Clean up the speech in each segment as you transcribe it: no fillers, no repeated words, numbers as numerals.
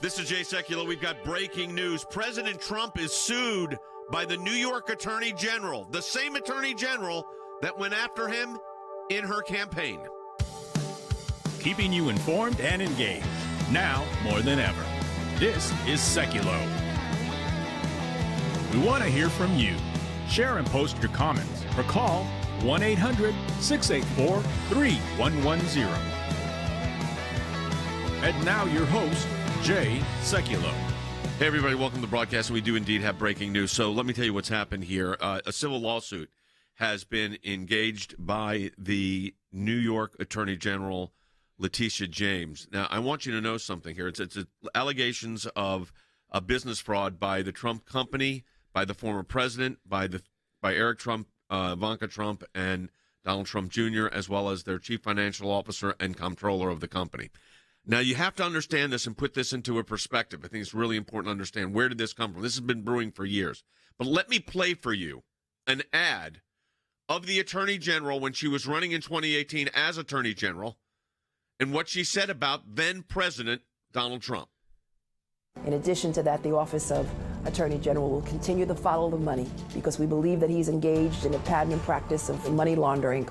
This is Jay Sekulow. We've got breaking news. President Trump is sued by the New York Attorney General, the same Attorney General that went after him in her campaign. Keeping you informed and engaged, now more than ever. This is Sekulow. We want to hear from you. Share and post your comments or call 1-800-684-3110. And now your host, Jay Sekulow. Hey, everybody. Welcome to the broadcast. We do indeed have breaking news. So let me tell you what's happened here. A civil lawsuit has been engaged by the New York Attorney General, Letitia James. Now, I want you to know something here. It's allegations of a business fraud by the Trump company, by the former president, by Eric Trump, Ivanka Trump, and Donald Trump Jr., as well as their chief financial officer and comptroller of the company. Now, you have to understand this and put this into a perspective. I think it's really important to understand, where did this come from? This has been brewing for years. But let me play for you an ad of the Attorney General when she was running in 2018 as Attorney General and what she said about then-President Donald Trump. In addition to that, the Office of Attorney General will continue to follow the money because we believe that he's engaged in a pattern and practice of money laundering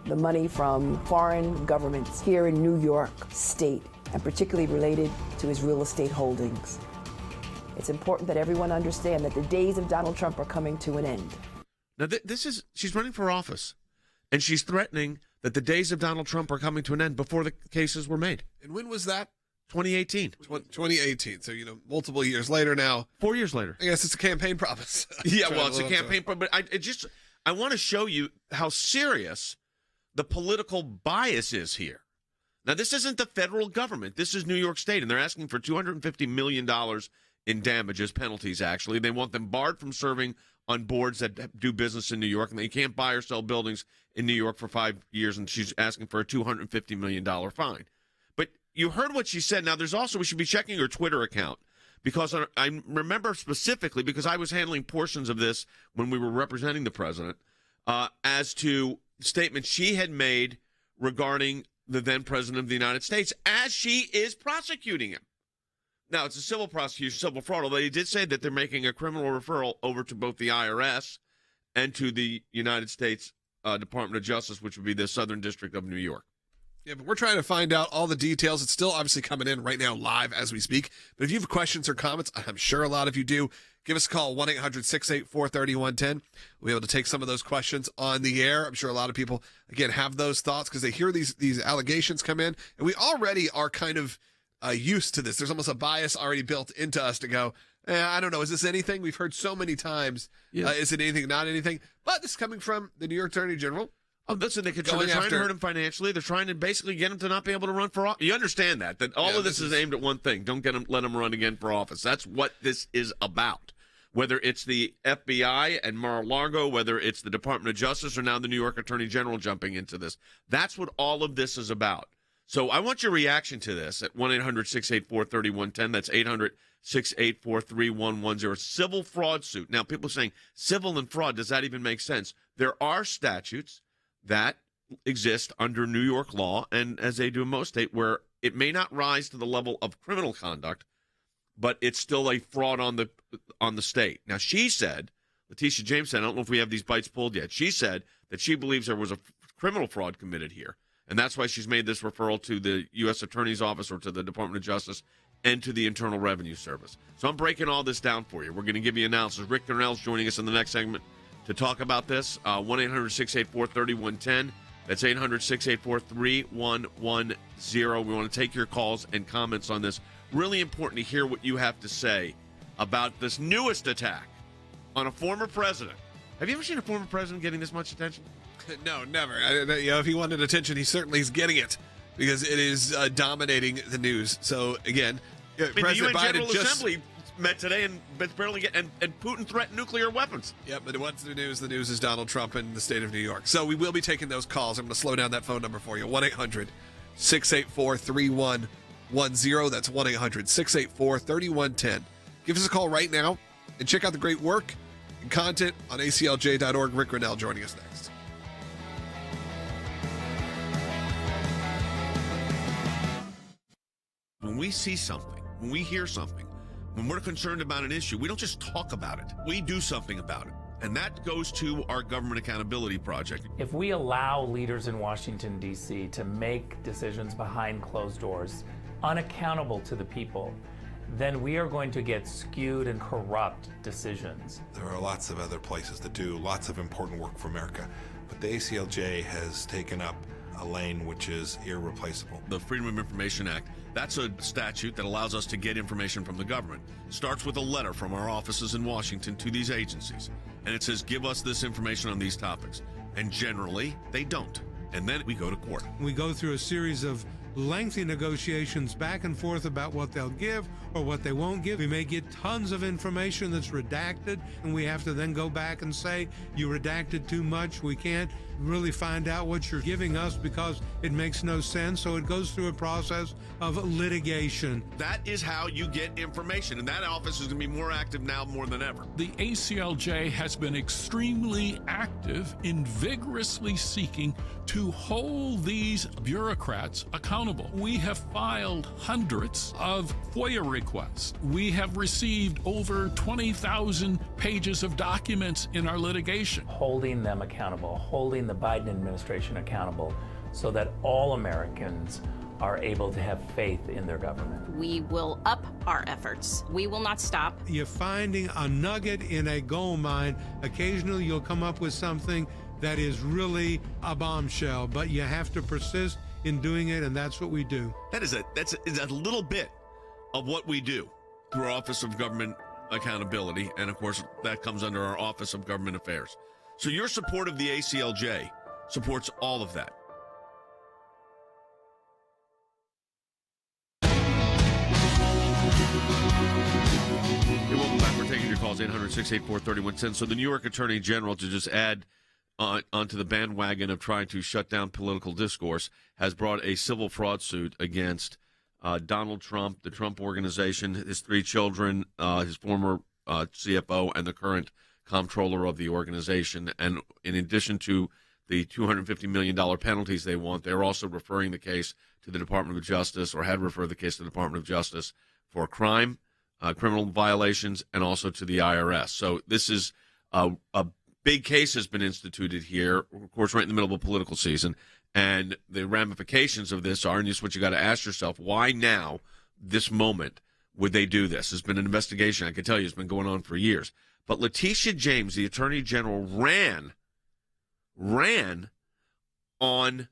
the money from foreign governments here in New York State, and particularly related to his real estate holdings. It's important that everyone understand that the days of Donald Trump are coming to an end. Now, she's running for office, and she's threatening that the days of Donald Trump are coming to an end before the cases were made. And when was that? 2018. 2018. So, multiple years later now. 4 years later. I guess it's a campaign promise. Yeah, well, it's a campaign promise. But I want to show you how serious the political bias is here. Now, this isn't the federal government. This is New York State, and they're asking for $250 million in damages, penalties, actually. They want them barred from serving on boards that do business in New York, and they can't buy or sell buildings in New York for 5 years, and she's asking for a $250 million fine. But you heard what she said. Now, we should be checking her Twitter account, because I remember specifically, because I was handling portions of this when we were representing the president, as to statements she had made regarding the then president of the United States as she is prosecuting him. Now, it's a civil prosecution, civil fraud, although they did say that they're making a criminal referral over to both the IRS and to the United States Department of Justice, which would be the Southern District of New York. Yeah, but we're trying to find out all the details. It's still obviously coming in right now live as we speak. But if you have questions or comments, I'm sure a lot of you do, give us a call, 1-800-684-3110. We'll be able to take some of those questions on the air. I'm sure a lot of people, again, have those thoughts because they hear these allegations come in. And we already are kind of used to this. There's almost a bias already built into us to go, I don't know, is this anything? We've heard so many times, is it anything, not anything? But this is coming from the New York Attorney General. Oh, listen, they're trying to hurt him financially. They're trying to basically get him to not be able to run for office. You understand that all of this is aimed at one thing. Don't let him run again for office. That's what this is about. Whether it's the FBI and Mar-a-Lago, whether it's the Department of Justice, or now the New York Attorney General jumping into this. That's what all of this is about. So I want your reaction to this at 1-800-684-3110. That's 800-684-3110. Civil fraud suit. Now, people are saying civil and fraud, does that even make sense? There are statutes that exist under New York law, and as they do in most states, where it may not rise to the level of criminal conduct, but it's still a fraud on the state. Now, she said, Letitia James said, I don't know if we have these bites pulled yet, she said that she believes there was a criminal fraud committed here, and that's why she's made this referral to the U.S. Attorney's Office or to the Department of Justice and to the Internal Revenue Service. So I'm breaking all this down for you. We're going to give you analysis. Rick Cornell's joining us in the next segment to talk about this. 1-800-684-3110. That's 800-684-3110. We want to take your calls and comments on this. Really important to hear what you have to say about this newest attack on a former president. Have you ever seen a former president getting this much attention? No, never. If he wanted attention, he certainly is getting it because it is dominating the news. So, again, President the UN Biden General Assembly met today and Putin threatened nuclear weapons. Yeah, but what's the news? The news is Donald Trump in the state of New York. So we will be taking those calls. I'm going to slow down that phone number for you. 1-800-684-3110. That's 1-800-684-3110. Give us a call right now and check out the great work and content on aclj.org. Rick Grinnell joining us next. When we see something When we hear something, when we're concerned about an issue, we don't just talk about it. We do something about it. And that goes to our Government Accountability Project. If we allow leaders in Washington, D.C. to make decisions behind closed doors, unaccountable to the people, then we are going to get skewed and corrupt decisions. There are lots of other places that do lots of important work for America, but the ACLJ has taken up a lane which is irreplaceable. The Freedom of Information Act, that's a statute that allows us to get information from the government. It starts with a letter from our offices in Washington to these agencies. And it says, give us this information on these topics. And generally, they don't. And then we go to court. We go through a series of lengthy negotiations back and forth about what they'll give or what they won't give. We may get tons of information that's redacted, and we have to then go back and say, you redacted too much. We can't really find out what you're giving us because it makes no sense. So it goes through a process of litigation. That is how you get information, and that office is going to be more active now more than ever. The ACLJ has been extremely active in vigorously seeking to hold these bureaucrats accountable. We have filed hundreds of FOIA requests. We have received over 20,000 pages of documents in our litigation. Holding them accountable, holding the Biden administration accountable so that all Americans are able to have faith in their government. We will up our efforts. We will not stop. You're finding a nugget in a gold mine. Occasionally you'll come up with something that is really a bombshell, but you have to persist in doing it, and that's what we do. That's a little bit of what we do through our Office of Government Accountability, and of course that comes under our Office of Government Affairs. So your support of the ACLJ supports all of that. Hey, welcome back. We're taking your calls, 800-684-3110. So the New York Attorney General, to just add onto the bandwagon of trying to shut down political discourse, has brought a civil fraud suit against Donald Trump, the Trump Organization, his three children, his former CFO, and the current comptroller of the organization. And in addition to the $250 million penalties they want, they're also referring the case to the Department of Justice, or had referred the case to the Department of Justice for crime, criminal violations, and also to the IRS. So this is a big case has been instituted here, of course, right in the middle of a political season. And the ramifications of this are, and this is what you got to ask yourself, why now, this moment, would they do this? There's been an investigation, I can tell you, it's been going on for years. But Letitia James, the Attorney General, ran on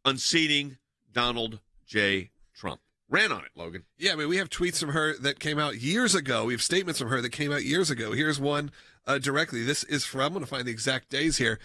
unseating Donald J. Trump. Ran on it, Logan. Yeah, I mean, we have tweets from her that came out years ago. We have statements from her that came out years ago. Here's one directly. This is from, I'm going to find the exact days here,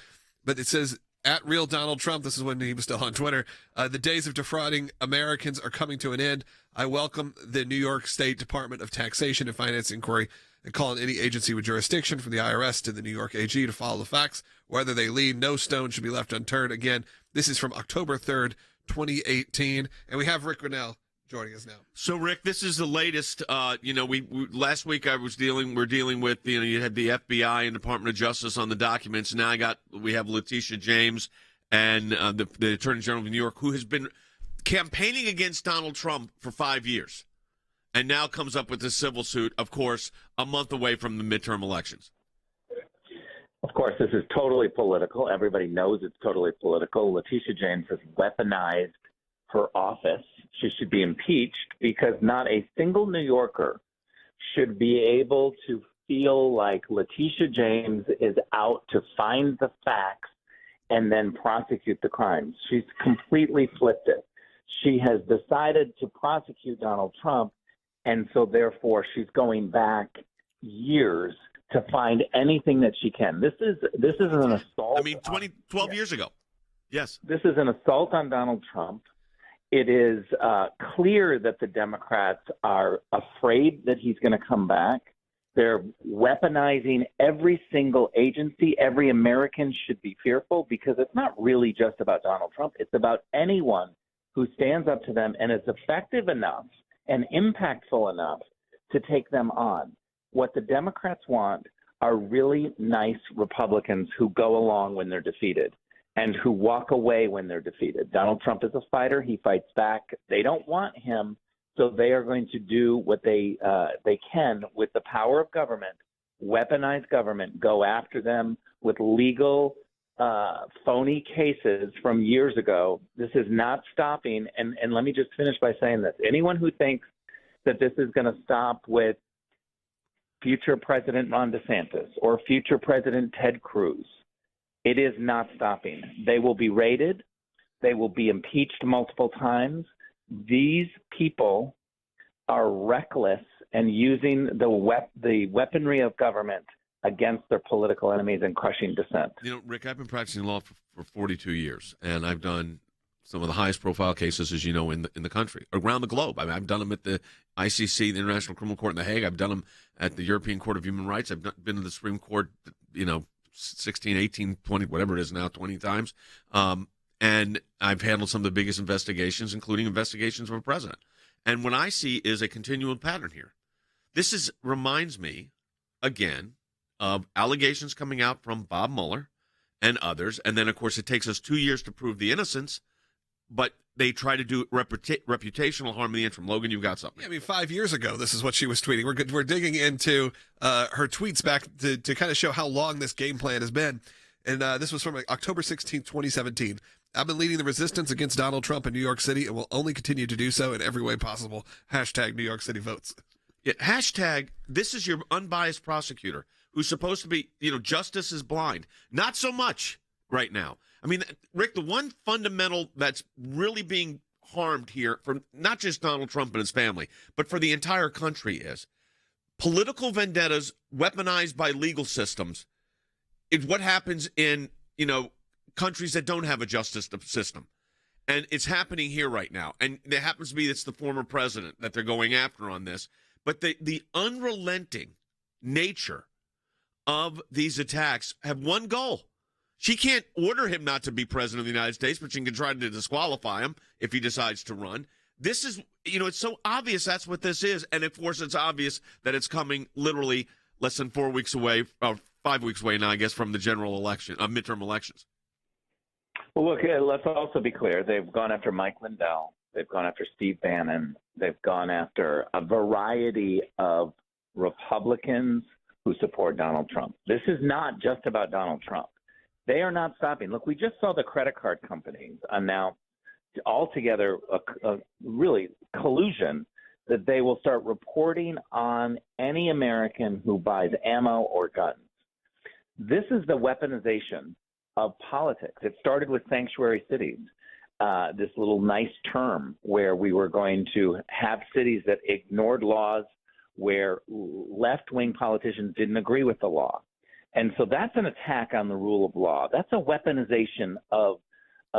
but it says, at Real Donald Trump, this is when he was still on Twitter, the days of defrauding Americans are coming to an end. I welcome the New York State Department of Taxation and Finance inquiry and call on any agency with jurisdiction from the IRS to the New York AG to follow the facts. Wherever they lead, no stone should be left unturned. Again, this is from October 3rd, 2018. And we have Rick Grinnell joining us now. So, Rick, this is the latest. We last week we're dealing with, you had the FBI and Department of Justice on the documents. Now we have Letitia James and the Attorney General of New York, who has been campaigning against Donald Trump for 5 years, and now comes up with this civil suit, of course, a month away from the midterm elections. Of course, this is totally political. Everybody knows it's totally political. Letitia James has weaponized her office. She should be impeached because not a single New Yorker should be able to feel like Letitia James is out to find the facts and then prosecute the crimes. She's completely flipped it. She has decided to prosecute Donald Trump, and so therefore she's going back years to find anything that she can. This is an assault. 12 years ago. Yes. This is an assault on Donald Trump. It is clear that the Democrats are afraid that he's going to come back. They're weaponizing every single agency. Every American should be fearful because it's not really just about Donald Trump. It's about anyone who stands up to them and is effective enough and impactful enough to take them on. What the Democrats want are really nice Republicans who go along when they're defeated and who walk away when they're defeated. Donald Trump is a fighter. He fights back. They don't want him So they are going to do what they can with the power of government, weaponize government, go after them with legal phony cases from years ago. This is not stopping. And let me just finish by saying this. Anyone who thinks that this is going to stop with future President Ron DeSantis or future President Ted Cruz, it is not stopping. They will be raided. They will be impeached multiple times. These people are reckless and using the weaponry of government against their political enemies and crushing dissent. You know, Rick, I've been practicing law for 42 years, and I've done some of the highest profile cases, as you know, in the country, around the globe. I mean, I've done them at the ICC, the International Criminal Court in The Hague. I've done them at the European Court of Human Rights. I've been to the Supreme Court, 16, 18, 20, whatever it is now, 20 times. And I've handled some of the biggest investigations, including investigations of a president. And what I see is a continual pattern here. This reminds me, again, of allegations coming out from Bob Mueller and others. And then, of course, it takes us 2 years to prove the innocence, but they try to do reputational harm in the interim. Logan, you've got something. Yeah, I mean, 5 years ago, this is what she was tweeting. We're digging into her tweets back to kind of show how long this game plan has been. And this was from October 16th, 2017. I've been leading the resistance against Donald Trump in New York City and will only continue to do so in every way possible. Hashtag New York City votes. Yeah, hashtag, this is your unbiased prosecutor who's supposed to be, justice is blind. Not so much right now. I mean, Rick, the one fundamental that's really being harmed here for not just Donald Trump and his family, but for the entire country is political vendettas weaponized by legal systems. It's what happens in, countries that don't have a justice system. And it's happening here right now. And it happens to be it's the former president that they're going after on this. But the unrelenting nature of these attacks have one goal. She can't order him not to be president of the United States, but she can try to disqualify him if he decides to run. This is, it's so obvious that's what this is. And of course, it's obvious that it's coming literally less than 4 weeks away, or 5 weeks away now, I guess, from the general election, midterm elections. Well, look, let's also be clear. They've gone after Mike Lindell. They've gone after Steve Bannon. They've gone after a variety of Republicans who support Donald Trump. This is not just about Donald Trump. They are not stopping. Look, we just saw the credit card companies announce altogether a really collusion that they will start reporting on any American who buys ammo or guns. This is the weaponization of politics. It started with sanctuary cities, this little nice term where we were going to have cities that ignored laws, where left-wing politicians didn't agree with the law. And so that's an attack on the rule of law. That's a weaponization of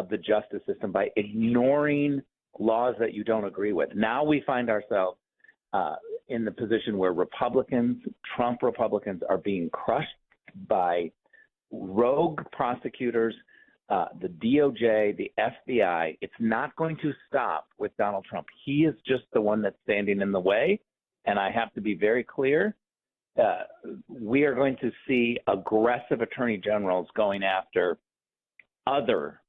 the justice system by ignoring laws that you don't agree with. Now we find ourselves in the position where Trump Republicans, are being crushed by rogue prosecutors, the DOJ, the FBI. It's not going to stop with Donald Trump. He is just the one that's standing in the way. And I have to be very clear, we are going to see aggressive attorney generals going after other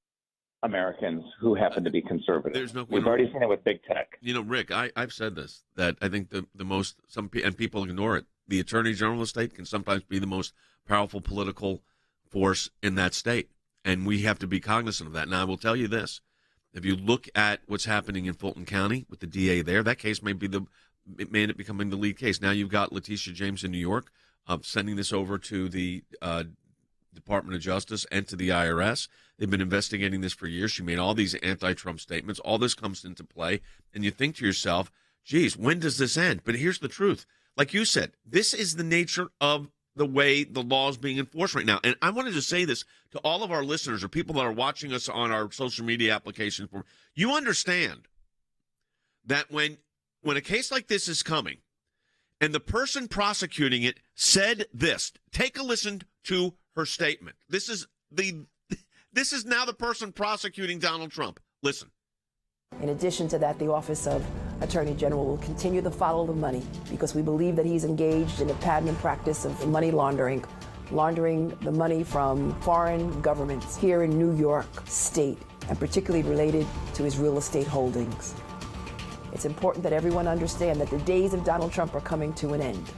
Americans who happen to be conservative. We've already seen it with big tech. Rick, I've said this, that I think the most, and people ignore it, the attorney general of the state can sometimes be the most powerful political force in that state. And we have to be cognizant of that. Now, I will tell you this. If you look at what's happening in Fulton County with the DA there, that case may be it may end up becoming the lead case. Now you've got Letitia James in New York sending this over to the Department of Justice and to the IRS. They've been investigating this for years. She made all these anti-Trump statements. All this comes into play. And you think to yourself, geez, when does this end? But here's the truth. Like you said, this is the nature of the way the law is being enforced right now. And I wanted to say this to all of our listeners or people that are watching us on our social media applications. You understand that when a case like this is coming and the person prosecuting it said this, take a listen to her statement. This is now the person prosecuting Donald Trump. Listen. In addition to that, the Office of Attorney General will continue to follow the money because we believe that he's engaged in a pattern and practice of money laundering the money from foreign governments here in New York State, and particularly related to his real estate holdings. It's important that everyone understand that the days of Donald Trump are coming to an end.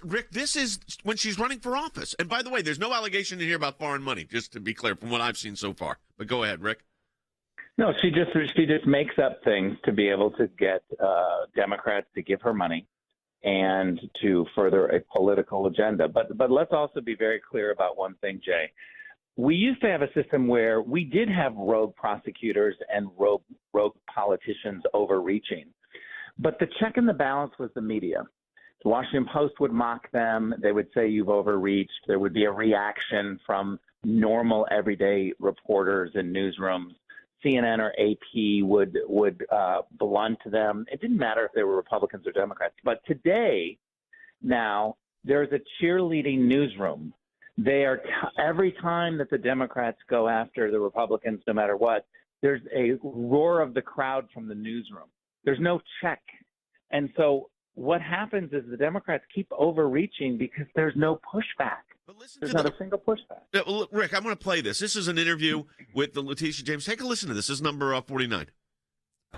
Rick, this is when she's running for office. And by the way, there's no allegation in here about foreign money, just to be clear, from what I've seen so far. But go ahead, Rick. No, she just makes up things to be able to get Democrats to give her money and to further a political agenda. But let's also be very clear about one thing, Jay. We used to have a system where we did have rogue prosecutors and rogue politicians overreaching. But the check and the balance was the media. The Washington Post would mock them. They would say you've overreached. There would be a reaction from normal, everyday reporters in newsrooms. CNN or AP would blunt them. It didn't matter if they were Republicans or Democrats. But today, now, there's a cheerleading newsroom. They are every time that the Democrats go after the Republicans, no matter what, there's a roar of the crowd from the newsroom. There's no check. And so what happens is the Democrats keep overreaching because there's no pushback. There's not a single pushback. Well, Rick, I'm going to play this. This is an interview with the Letitia James. Take a listen to this. This is number 49.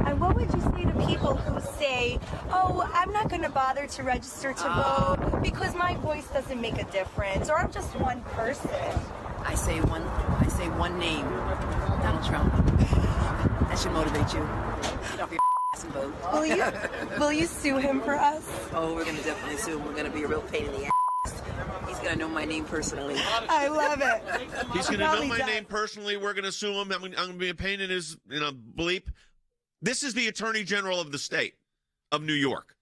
And what would you say to people who say, oh, I'm not going to bother to register to vote because my voice doesn't make a difference, or I'm just one person? I say one name, Donald Trump. That should motivate you. Get off your ass and vote. Will you sue him for us? Oh, we're going to definitely sue him. We're going to be a real pain in the ass. He's going to know my name personally. I love it. He's going to know my name personally. We're going to sue him. I'm going to be a pain in his bleep. This is the Attorney General of the state of New York.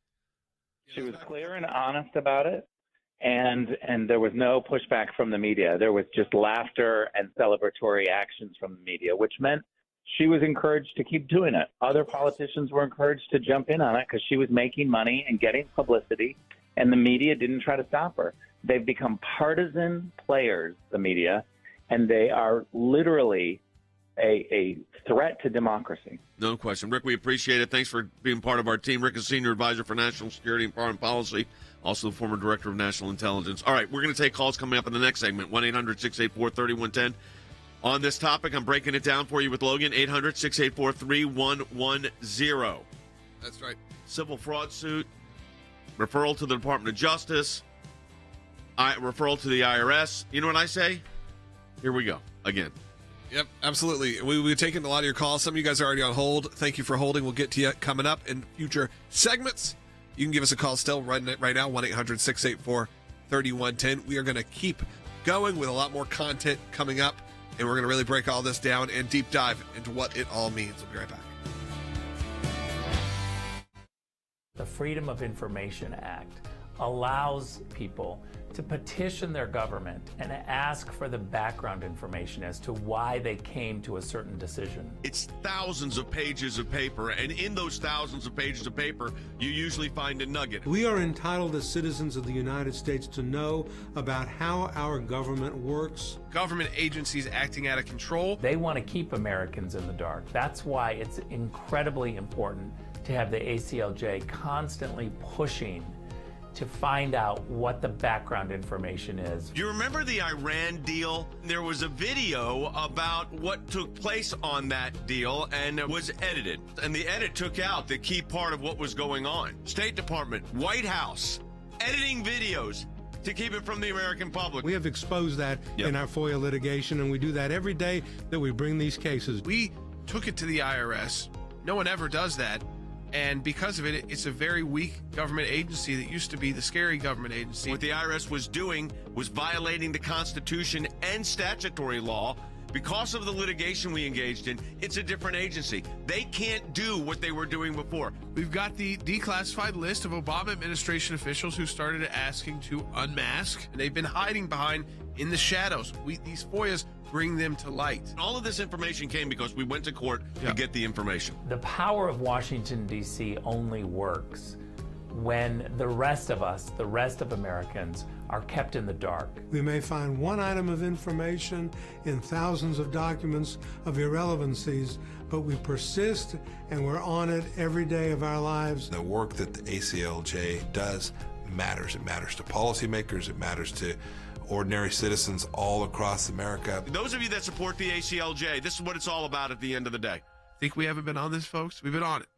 She was clear and honest about it, and there was no pushback from the media. There was just laughter and celebratory actions from the media, which meant she was encouraged to keep doing it. Other politicians were encouraged to jump in on it because she was making money and getting publicity, and the media didn't try to stop her. They've become partisan players, the media, and they are literally a threat to democracy. No question. Rick, we appreciate it. Thanks for being part of our team. Rick is Senior Advisor for National Security and Foreign Policy, also the former Director of National Intelligence. All right, we're going to take calls coming up in the next segment, 1-800-684-3110. On this topic, I'm breaking it down for you with Logan, 800-684-3110. That's right. Civil fraud suit, referral to the Department of Justice, referral to the IRS. You know what I say? Here we go again. Yep, absolutely. We've taken a lot of your calls. Some of you guys are already on hold. Thank you for holding. We'll get to you coming up in future segments. You can give us a call still right now, 1-800-684-3110. We are going to keep going with a lot more content coming up, and we're going to really break all this down and deep dive into what it all means. We'll be right back. The Freedom of Information Act allows people to petition their government and ask for the background information as to why they came to a certain decision. It's thousands of pages of paper, and in those thousands of pages of paper, you usually find a nugget. We are entitled as citizens of the United States to know about how our government works. Government agencies acting out of control. They want to keep Americans in the dark. That's why it's incredibly important to have the ACLJ constantly pushing to find out what the background information is. Do you remember the Iran deal? There was a video about what took place on that deal, and it was edited. And the edit took out the key part of what was going on. State Department, White House, editing videos to keep it from the American public. We have exposed that in our FOIA litigation, and we do that every day that we bring these cases. We took it to the IRS. No one ever does that. And because of it, it's a very weak government agency that used to be the scary government agency. What the IRS was doing was violating the Constitution and statutory law. Because of the litigation we engaged in, it's a different agency. They can't do what they were doing before. We've got the declassified list of Obama administration officials who started asking to unmask, and they've been hiding behind in the shadows. These FOIAs bring them to light. All of this information came because we went to court to get the information. The power of Washington, D.C. only works when the rest of us, the rest of Americans, are kept in the dark. We may find one item of information in thousands of documents of irrelevancies, but we persist and we're on it every day of our lives. The work that the ACLJ does matters. It matters to policymakers. It matters to ordinary citizens all across America. Those of you that support the ACLJ, this is what it's all about at the end of the day. Think we haven't been on this, folks? We've been on it.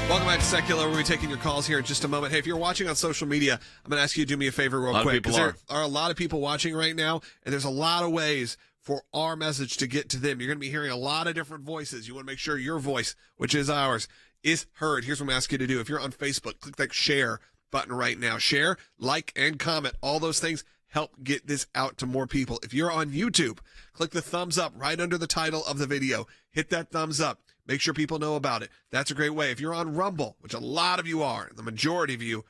Welcome back to Sekulow. We'll be taking your calls here in just a moment. Hey, if you're watching on social media, I'm going to ask you to do me a favor real quick. Because there are a lot of people watching right now, and there's a lot of ways for our message to get to them. You're going to be hearing a lot of different voices. You want to make sure your voice, which is ours, is heard. Here's what I'm asking you to do. If you're on Facebook, click that share button right now. Share, like, and comment. All those things help get this out to more people. If you're on YouTube, click the thumbs up right under the title of the video. Hit that thumbs up. Make sure people know about it. That's a great way. If you're on Rumble, which a lot of you are, the majority of you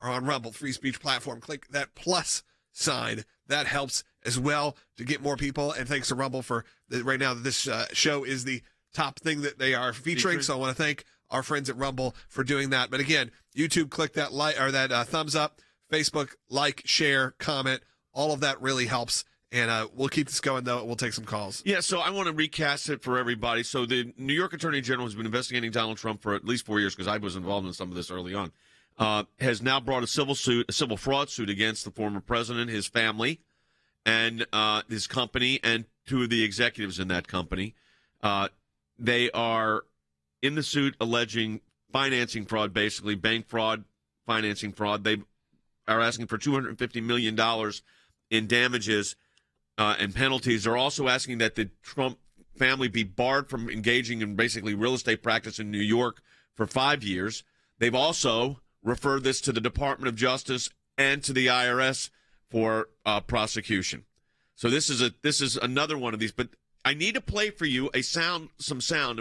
are on Rumble, free speech platform, click that plus sign. That helps as well to get more people. And thanks to Rumble for right now, this show is the top thing that they are featuring. So I want to thank our friends at Rumble for doing that. But again, YouTube, click that like or that thumbs up. Facebook, like, share, comment. All of that really helps. And we'll keep this going, though. We'll take some calls. Yeah, so I want to recast it for everybody. So the New York Attorney General has been investigating Donald Trump for at least 4 years, because I was involved in some of this early on, has now brought a civil fraud suit against the former president, his family, and his company, and two of the executives in that company. They are in the suit alleging financing fraud, basically bank fraud, financing fraud. They are asking for $250 million in damages and penalties. They're also asking that the Trump family be barred from engaging in basically real estate practice in New York for 5 years. They've also referred this to the Department of Justice and to the IRS for prosecution. So this is another one of these. But I need to play for you some sound.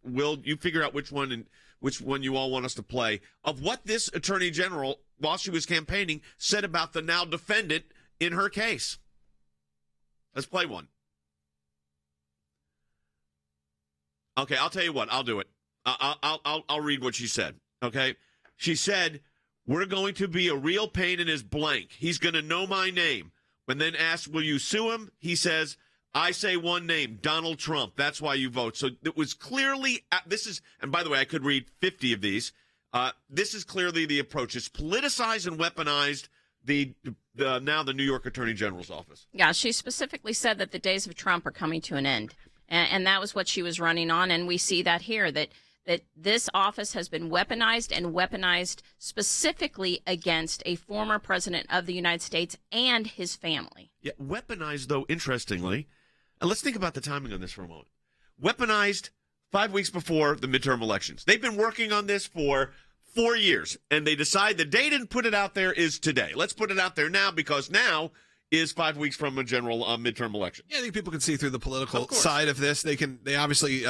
Will you figure out which one you all want us to play of what this Attorney General, while she was campaigning, said about the now defendant in her case. Let's play one. Okay, I'll tell you what. I'll do it. I'll read what she said. Okay, she said, "We're going to be a real pain in his blank. He's going to know my name." When then asked, "Will you sue him?" he says, "I say one name, Donald Trump. That's why you vote." So it was clearly and by the way, I could read 50 of these. This is clearly the approach. It's politicized and weaponized the New York Attorney General's office. Yeah, she specifically said that the days of Trump are coming to an end. And that was what she was running on. And we see that here, that this office has been weaponized specifically against a former president of the United States and his family. Yeah, weaponized, though, interestingly. And let's think about the timing on this for a moment. Weaponized 5 weeks before the midterm elections. They've been working on this for 4 years, and they decide the date and put it out there is today. Let's put it out there now, because now is 5 weeks from a general midterm election. Yeah, I think people can see through the political side of this. They obviously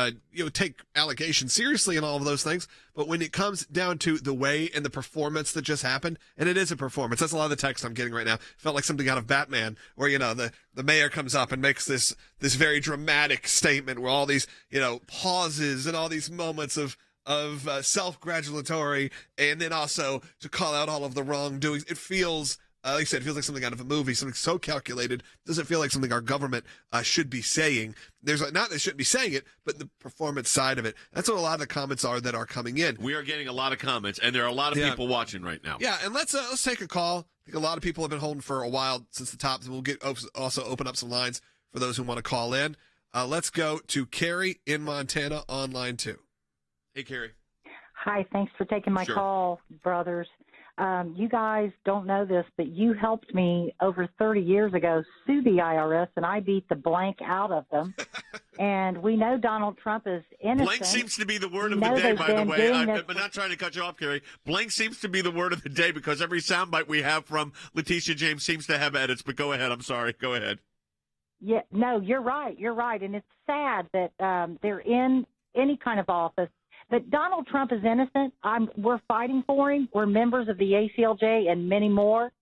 take allegations seriously and all of those things. But when it comes down to the way and the performance that just happened, and it is a performance. That's a lot of the text I'm getting right now. Felt like something out of Batman, where the mayor comes up and makes this very dramatic statement where all these pauses and all these moments of self-gratulatory, and then also to call out all of the wrongdoings. It feels, like I said, it feels like something out of a movie, something so calculated. Doesn't feel like something our government should be saying. Not they shouldn't be saying it, but the performance side of it. That's what a lot of the comments are that are coming in. We are getting a lot of comments, and there are a lot of people watching right now. Yeah, and let's take a call. I think a lot of people have been holding for a while since the top. We'll also open up some lines for those who want to call in. Let's go to Carrie in Montana on line 2. Hey, Carrie. Hi, thanks for taking my call, brothers. You guys don't know this, but you helped me over 30 years ago sue the IRS, and I beat the blank out of them. And we know Donald Trump is innocent. Blank seems to be the word of the day, by the way. I'm not trying to cut you off, Carrie. Blank seems to be the word of the day, because every soundbite we have from Letitia James seems to have edits. But go ahead. I'm sorry. Go ahead. Yeah, no, you're right. You're right. And it's sad that they're in any kind of office. But Donald Trump is innocent. We're fighting for him. We're members of the ACLJ and many more.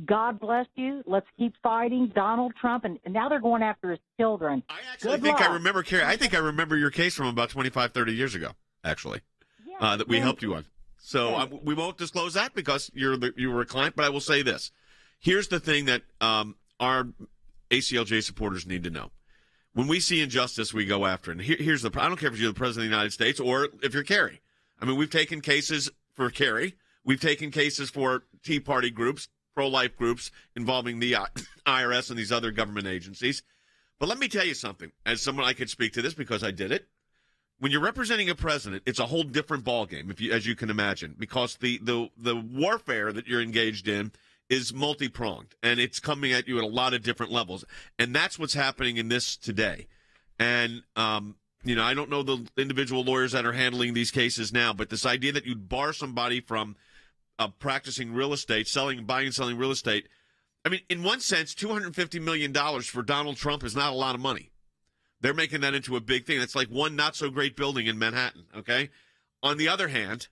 God bless you. Let's keep fighting Donald Trump. And now they're going after his children. I think I remember, Carrie. I think I remember your case from about 25, 30 years ago, actually, that we helped you on. So we won't disclose that because you were a client, but I will say this. Here's the thing that our ACLJ supporters need to know. When we see injustice, we go after it. And here's I don't care if you're the President of the United States or if you're Kerry. I mean, we've taken cases for Kerry. We've taken cases for Tea Party groups, pro-life groups involving the IRS and these other government agencies. But let me tell you something. As someone, I could speak to this because I did it. when you're representing a president, it's a whole different ballgame, as you can imagine, because the warfare that you're engaged in is multi-pronged, and it's coming at you at a lot of different levels. And that's what's happening in this today. And, I don't know the individual lawyers that are handling these cases now, but this idea that you'd bar somebody from practicing real estate, buying and selling real estate, I mean, in one sense, $250 million for Donald Trump is not a lot of money. They're making that into a big thing. That's like one not-so-great building in Manhattan, okay? On the other hand,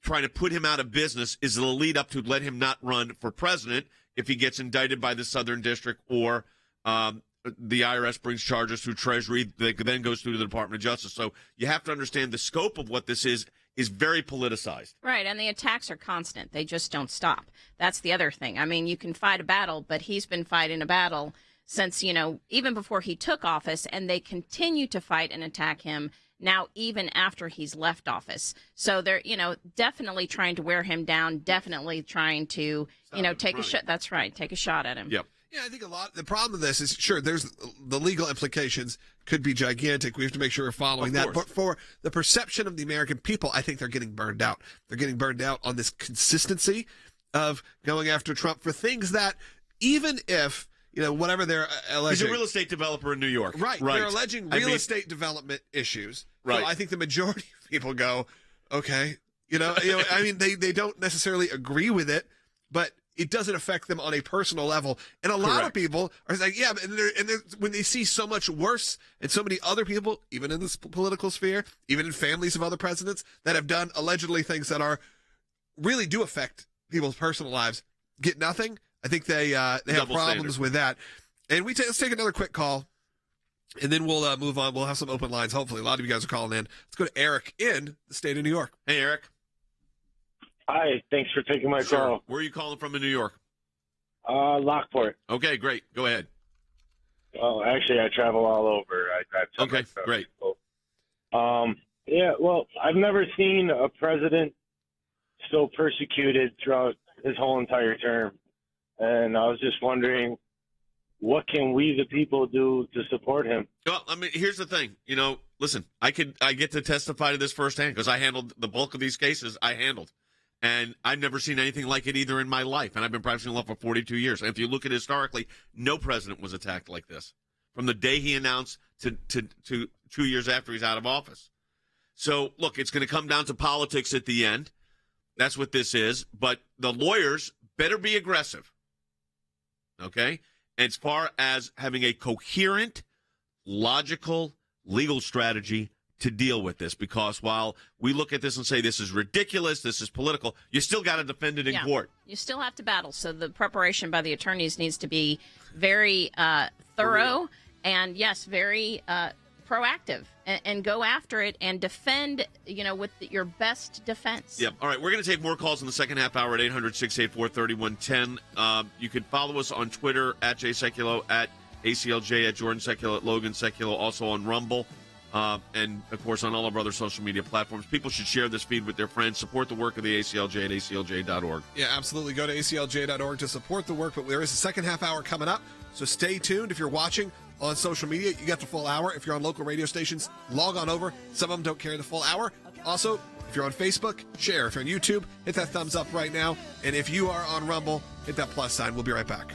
trying to put him out of business is the lead up to let him not run for president if he gets indicted by the Southern District or the IRS brings charges through Treasury that then goes through the Department of Justice. So you have to understand the scope of what this is very politicized. Right, and the attacks are constant. They just don't stop. That's the other thing. I mean, you can fight a battle, but he's been fighting a battle since, even before he took office, and they continue to fight and attack him now, even after he's left office. So they're, definitely trying to wear him down, definitely trying to, take a shot. That's right, take a shot at him. Yep. Yeah, I think the problem with this is, sure, there's the legal implications could be gigantic. We have to make sure we're following that. But for the perception of the American people, I think they're getting burned out. They're getting burned out on this consistency of going after Trump for things that, even if, whatever they're alleging. He's a real estate developer in New York. Right. They're alleging real estate development issues. Right. So I think the majority of people go, okay, I mean, they don't necessarily agree with it, but it doesn't affect them on a personal level. And a lot of people are like, yeah, and when they see so much worse and so many other people, even in this political sphere, even in families of other presidents that have done allegedly things that are really do affect people's personal lives, get nothing. I think they have problems with that. And let's take another quick call, and then we'll move on. We'll have some open lines, hopefully. A lot of you guys are calling in. Let's go to Eric in the state of New York. Hey, Eric. Hi, thanks for taking my call. Where are you calling from in New York? Lockport. Okay, great. Go ahead. Oh, actually, I travel all over. I drive. Okay, great. Yeah, well, I've never seen a president so persecuted throughout his whole entire term. And I was just wondering, what can we, the people, do to support him? Well, I mean, here's the thing. Listen, I get to testify to this firsthand because I handled the bulk of these cases. And I've never seen anything like it either in my life. And I've been practicing law for 42 years. And if you look at historically, no president was attacked like this from the day he announced to 2 years after he's out of office. So, look, it's going to come down to politics at the end. That's what this is. But the lawyers better be aggressive. Okay? As far as having a coherent, logical, legal strategy to deal with this, because while we look at this and say this is ridiculous, this is political, you still got to defend it in court. You still have to battle. So the preparation by the attorneys needs to be very thorough and, yes, very proactive and go after it and defend, with your best defense. Yep. All right. We're going to take more calls in the second half hour at 800-684-3110. You can follow us on Twitter at Sekulow, at ACLJ, at Jordan Sekulow, at Logan Sekulow, also on Rumble. And, of course, on all of our other social media platforms. People should share this feed with their friends. Support the work of the ACLJ at aclj.org. Yeah, absolutely. Go to aclj.org to support the work. But there is a second half hour coming up, so stay tuned. If you're watching on social media, you got the full hour. If you're on local radio stations, log on over. Some of them don't carry the full hour. Also, if you're on Facebook, share. If you're on YouTube, hit that thumbs up right now. And if you are on Rumble, hit that plus sign. We'll be right back.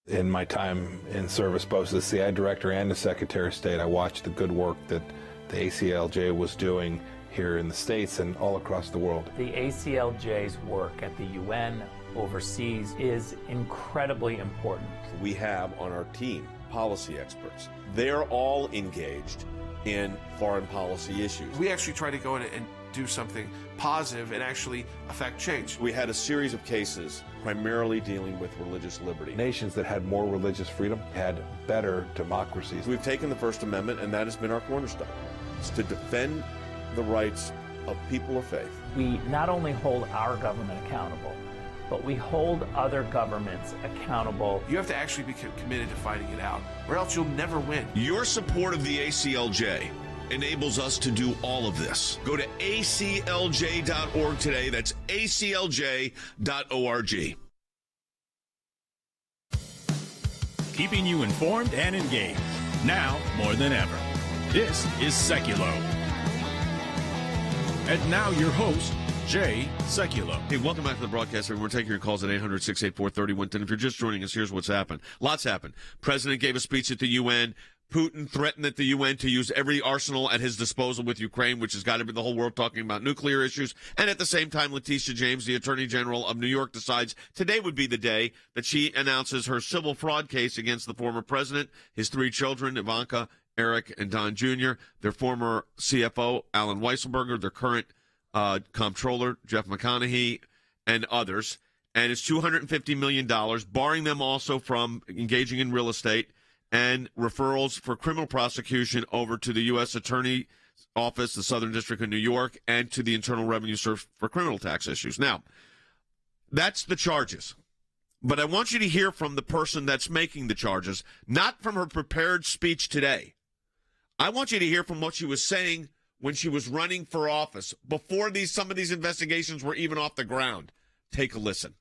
In my time in service, both as the CI director and as Secretary of State, I watched the good work that the ACLJ was doing here in the States and all across the world. The ACLJ's work at the UN overseas is incredibly important. We have on our team policy experts. They're all engaged in foreign policy issues. We actually try to go in and do something positive and actually affect change. We had a series of cases primarily dealing with religious liberty. Nations that had more religious freedom had better democracies. We've taken the First Amendment, and that has been our cornerstone. It's to defend the rights of people of faith. We not only hold our government accountable, but we hold other governments accountable. You have to actually be committed to fighting it out, or else you'll never win. Your support of the ACLJ enables us to do all of this. Go to aclj.org today. That's aclj.org. Keeping you informed and engaged. now more than ever. This is Sekulow. And now your host, Jay Sekulow. Hey, welcome back to the broadcast. We're taking your calls at 800-684-3110. If you're just joining us, here's what's happened. Lots happened. President gave a speech at the UN. Putin threatened at the UN to use every arsenal at his disposal with Ukraine, which has got the whole world talking about nuclear issues. And at the same time, Letitia James, the Attorney General of New York, decides today would be the day that she announces her civil fraud case against the former president, his 3 children, Ivanka, Eric, and Don Jr., their former CFO, Alan Weisselberger, their current comptroller, Jeff McConaughey, and others. And it's $250 million, barring them also from engaging in real estate, and referrals for criminal prosecution over to the U.S. Attorney's Office, the Southern District of New York, and to the Internal Revenue Service for criminal tax issues. Now, that's the charges. But I want you to hear from the person that's making the charges, not from her prepared speech today. I want you to hear from what she was saying when she was running for office, before some of these investigations were even off the ground. Take a listen.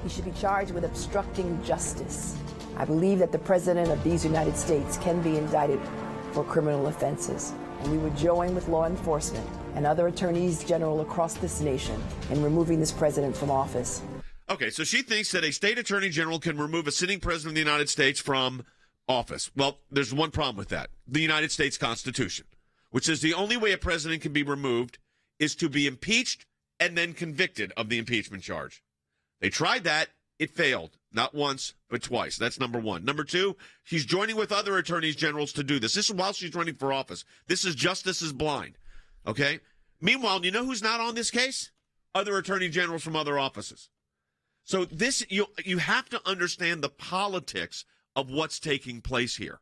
He should be charged with obstructing justice. I believe that the President of these United States can be indicted for criminal offenses, and we would join with law enforcement and other attorneys general across this nation in removing this president from office. Okay, so she thinks that a state attorney general can remove a sitting president of the United States from office. Well, there's one problem with that. The United States Constitution, which says the only way a president can be removed is to be impeached and then convicted of the impeachment charge. They tried that. It failed. Not once, but twice. That's number one. Number two, she's joining with other attorneys generals to do this. This is while she's running for office. This is justice is blind. Okay? Meanwhile, you know who's not on this case? Other attorney generals from other offices. So this, you have to understand the politics of what's taking place here.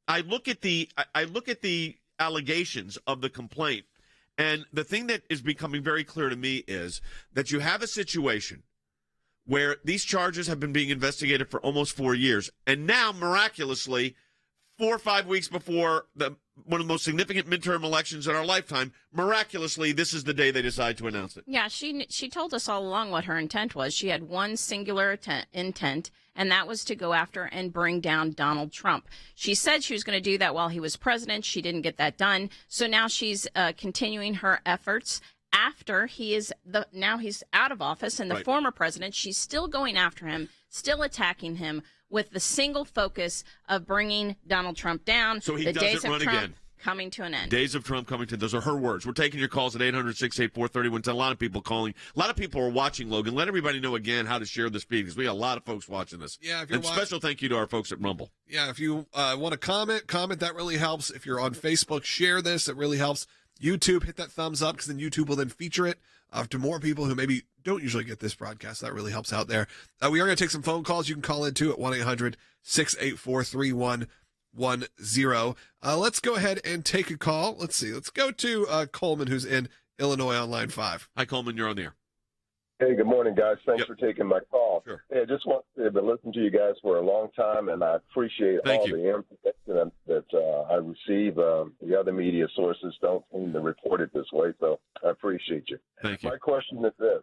I look at the allegations of the complaint, and the thing that is becoming very clear to me is that you have a situation where these charges have been being investigated for almost 4 years, and now, miraculously, 4 or 5 weeks before one of the most significant midterm elections in our lifetime, miraculously, this is the day they decide to announce it. Yeah, she told us all along what her intent was. She had one singular intent, and that was to go after and bring down Donald Trump. She said she was going to do that while he was president. She didn't get that done, so now she's continuing her efforts. After he's out of office, and the former president, she's still going after him, still attacking him with the single focus of bringing Donald Trump down. So he the doesn't days of run Trump again. Coming to an end. Days of Trump coming to, those are her words. We're taking your calls at 800-684-3110. A lot of people calling. A lot of people are watching, Logan. Let everybody know again how to share this feed, because we got a lot of folks watching this. Yeah, if you're special thank you to our folks at Rumble. Yeah, if you want to comment, that really helps. If you're on Facebook, share this. It really helps. YouTube, hit that thumbs up, because then YouTube will then feature it to more people who maybe don't usually get this broadcast. That really helps out there. We are going to take some phone calls. You can call in too at 1-800-684-3110. Let's go ahead and take a call. Let's see. Let's go to Coleman, who's in Illinois on line 5. Hi, Coleman. You're on the air. Hey, good morning, guys. Thanks for taking my call. Sure. Hey, I just want to listen to you guys for a long time, and I appreciate the information that I receive. The other media sources don't seem to report it this way, so I appreciate you. Thank you. My question is this.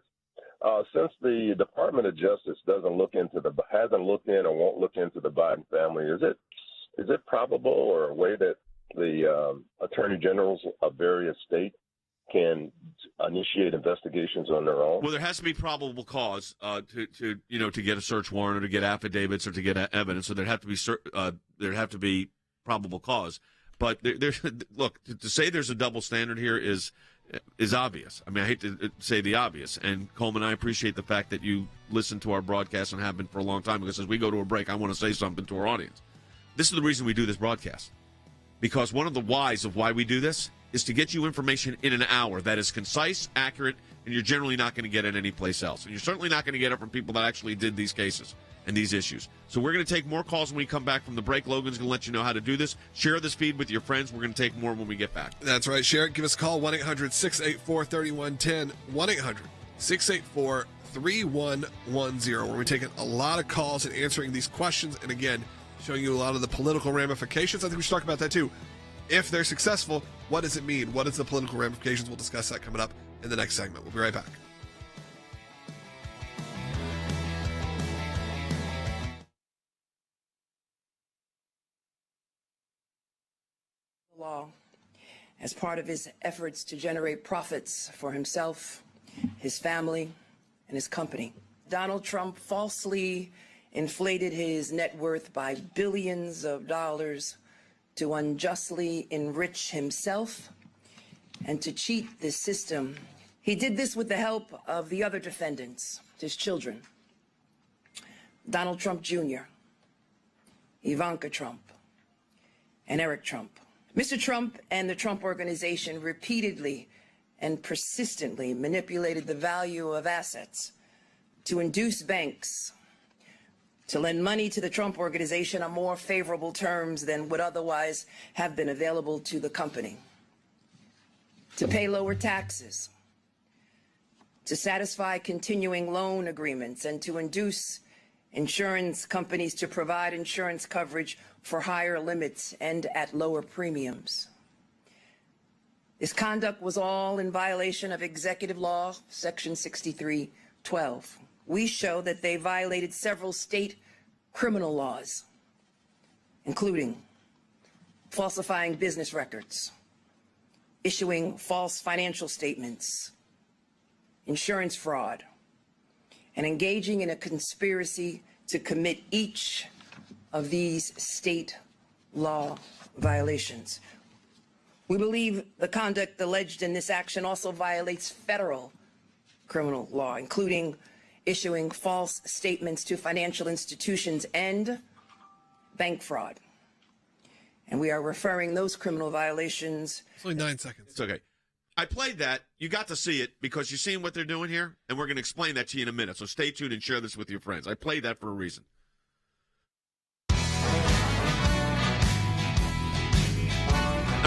Since the Department of Justice hasn't looked in or won't look into the Biden family, is it probable or a way that the attorney generals of various states can initiate investigations on their own? Well, there has to be probable cause to get a search warrant or to get affidavits or to get evidence. So there'd have to be probable cause. But look, to say there's a double standard here is obvious. I mean, I hate to say the obvious. And Coleman, I appreciate the fact that you listen to our broadcast and have been for a long time, because as we go to a break, I want to say something to our audience. This is the reason we do this broadcast, because one of the whys of why we do this is to get you information in an hour that is concise, accurate, and you're generally not going to get it anyplace else. And you're certainly not going to get it from people that actually did these cases and these issues. So we're going to take more calls when we come back from the break. Logan's going to let you know how to do this. Share this feed with your friends. We're going to take more when we get back. That's right. Share it. Give us a call, 1-800-684-3110, 1-800-684-3110, where we're taking a lot of calls and answering these questions. And again, showing you a lot of the political ramifications. I think we should talk about that too. If they're successful, what does it mean? What is the political ramifications? We'll discuss that coming up in the next segment. We'll be right back. law as part of his efforts to generate profits for himself, his family, and his company. Donald Trump falsely inflated his net worth by billions of dollars to unjustly enrich himself and to cheat the system. He did this with the help of the other defendants, his children, Donald Trump Jr., Ivanka Trump, and Eric Trump. Mr. Trump and the Trump Organization repeatedly and persistently manipulated the value of assets to induce banks to lend money to the Trump Organization on more favorable terms than would otherwise have been available to the company, to pay lower taxes, to satisfy continuing loan agreements, and to induce insurance companies to provide insurance coverage for higher limits and at lower premiums. This conduct was all in violation of Executive Law, Section 6312. We show that they violated several state criminal laws, including falsifying business records, issuing false financial statements, insurance fraud, and engaging in a conspiracy to commit each of these state law violations. We believe the conduct alleged in this action also violates federal criminal law, including issuing false statements to financial institutions and bank fraud. And we are referring those criminal violations. It's only 9 seconds. It's okay. I played that. You got to see it because you're seeing what they're doing here, and we're going to explain that to you in a minute. So stay tuned and share this with your friends. I played that for a reason. All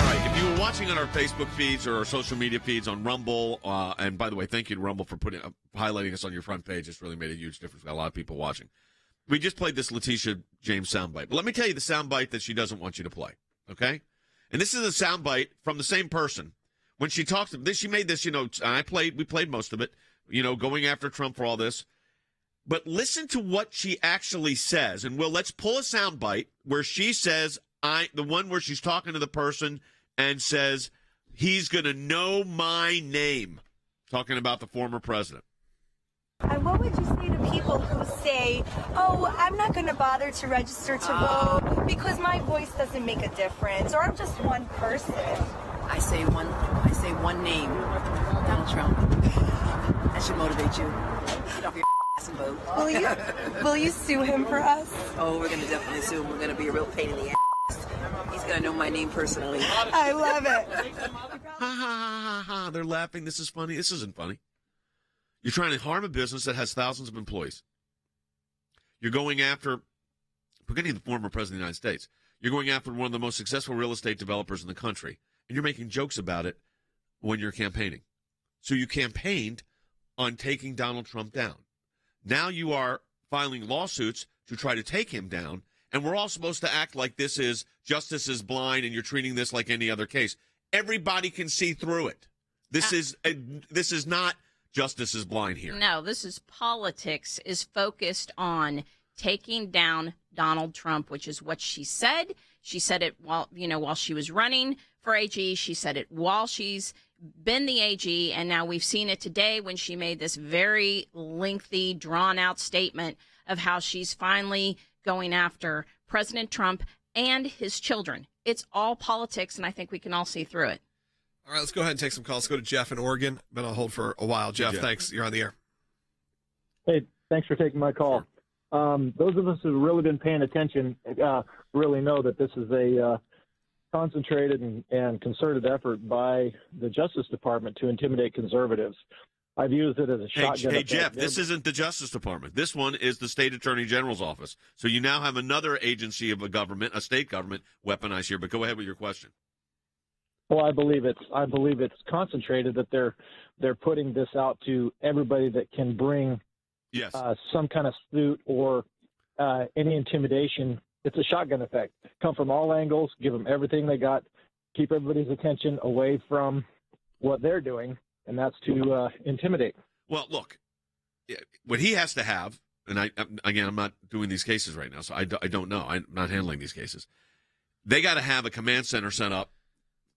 right. If you were watching on our Facebook feeds or our social media feeds on Rumble, and by the way, thank you to Rumble for highlighting us on your front page. It's really made a huge difference. Got a lot of people watching. We just played this Letitia James soundbite. But let me tell you the soundbite that she doesn't want you to play, okay? And this is a soundbite from the same person. When she talks, she made this, we played most of it, going after Trump for all this. But listen to what she actually says. And let's pull a soundbite where she says, the one where she's talking to the person and says, he's going to know my name, talking about the former president. And what would you say to people who say, oh, I'm not going to bother to register to vote because my voice doesn't make a difference, or I'm just one person? I say one name, Donald Trump. That should motivate you. Get off your ass and vote. Will you sue him for us? Oh, we're going to definitely sue him. We're going to be a real pain in the ass. He's going to know my name personally. I love it. Ha, ha, ha, ha. They're laughing. This is funny. This isn't funny. You're trying to harm a business that has thousands of employees. You're going after, forgetting the former president of the United States, you're going after one of the most successful real estate developers in the country. And you're making jokes about it when you're campaigning. So you campaigned on taking Donald Trump down. Now you are filing lawsuits to try to take him down, and we're all supposed to act like this is justice is blind and you're treating this like any other case. Everybody can see through it. This is not justice is blind here. No, this is politics is focused on taking down Donald Trump, which is what she said. She said it while she was running for AG. She said it while she's been the AG, and now we've seen it today when she made this very lengthy, drawn-out statement of how she's finally going after President Trump and his children. It's all politics, and I think we can all see through it. All right, let's go ahead and take some calls. Let's go to Jeff in Oregon. Been on hold for a while. Jeff, thanks. You're on the air. Hey, thanks for taking my call. Those of us who've really been paying attention really know that this is a concentrated and concerted effort by the Justice Department to intimidate conservatives. I've used it as a shotgun. Hey, Jeff, this isn't the Justice Department. This one is the State Attorney General's office. So you now have another agency of a government, a state government, weaponized here. But go ahead with your question. Well, I believe it's concentrated, that they're putting this out to everybody that can bring some kind of suit or any intimidation. It's a shotgun effect. Come from all angles, give them everything they got, keep everybody's attention away from what they're doing, and that's to intimidate. Well, look, what he has to have, and I'm not doing these cases right now, so I don't know. I'm not handling these cases. They got to have a command center set up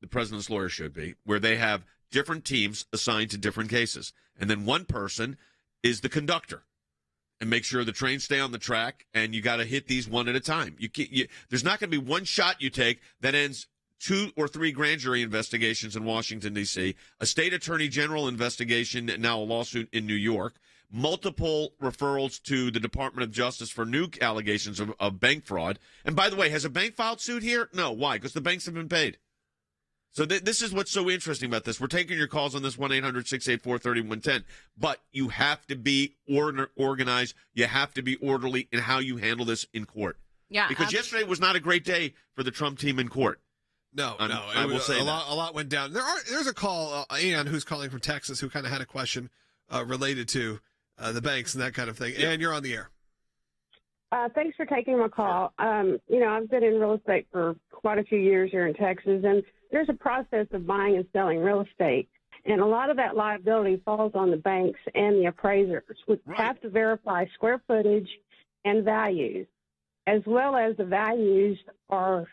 the president's lawyer should be, where they have different teams assigned to different cases. And then one person is the conductor and make sure the trains stay on the track, and you got to hit these one at a time. There's not going to be one shot you take that ends 2 or 3 grand jury investigations in Washington, D.C., a state attorney general investigation, and now a lawsuit in New York, multiple referrals to the Department of Justice for new allegations of bank fraud. And by the way, has a bank filed suit here? No. Why? Because the banks have been paid. So this is what's so interesting about this. We're taking your calls on this 1-800-684-3110, but you have to be organized. You have to be orderly in how you handle this in court. Yeah, because yesterday was not a great day for the Trump team in court. No. I will say a lot went down. There's a call, Ann, who's calling from Texas, who kind of had a question related to the banks and that kind of thing. Yeah. Ann, you're on the air. Thanks for taking my call. I've been in real estate for quite a few years here in Texas, and there's a process of buying and selling real estate. And a lot of that liability falls on the banks and the appraisers, which have to verify square footage and values, as well as the values are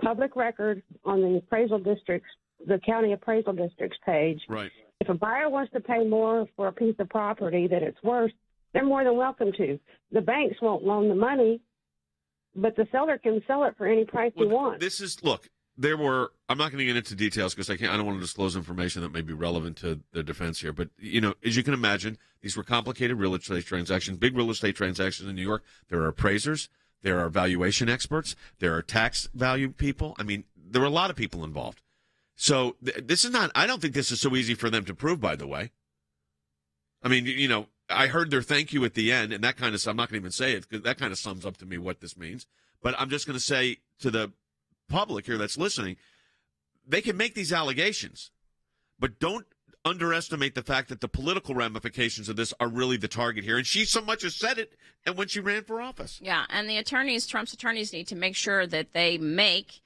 public record on the appraisal districts, the county appraisal districts page. Right. If a buyer wants to pay more for a piece of property than it's worth, they're more than welcome to. The banks won't loan the money, but the seller can sell it for any price he wants. I'm not going to get into details because I don't want to disclose information that may be relevant to the defense here. But, as you can imagine, these were complicated real estate transactions, big real estate transactions in New York. There are appraisers. There are valuation experts. There are tax value people. I mean, there are a lot of people involved. So I don't think this is so easy for them to prove, by the way. I mean, I heard their thank you at the end, and that kind of, I'm not going to even say it because that kind of sums up to me what this means. But I'm just going to say to the public here that's listening, they can make these allegations, but don't underestimate the fact that the political ramifications of this are really the target here. And she so much as said it and when she ran for office. Yeah, and Trump's attorneys need to make sure that they make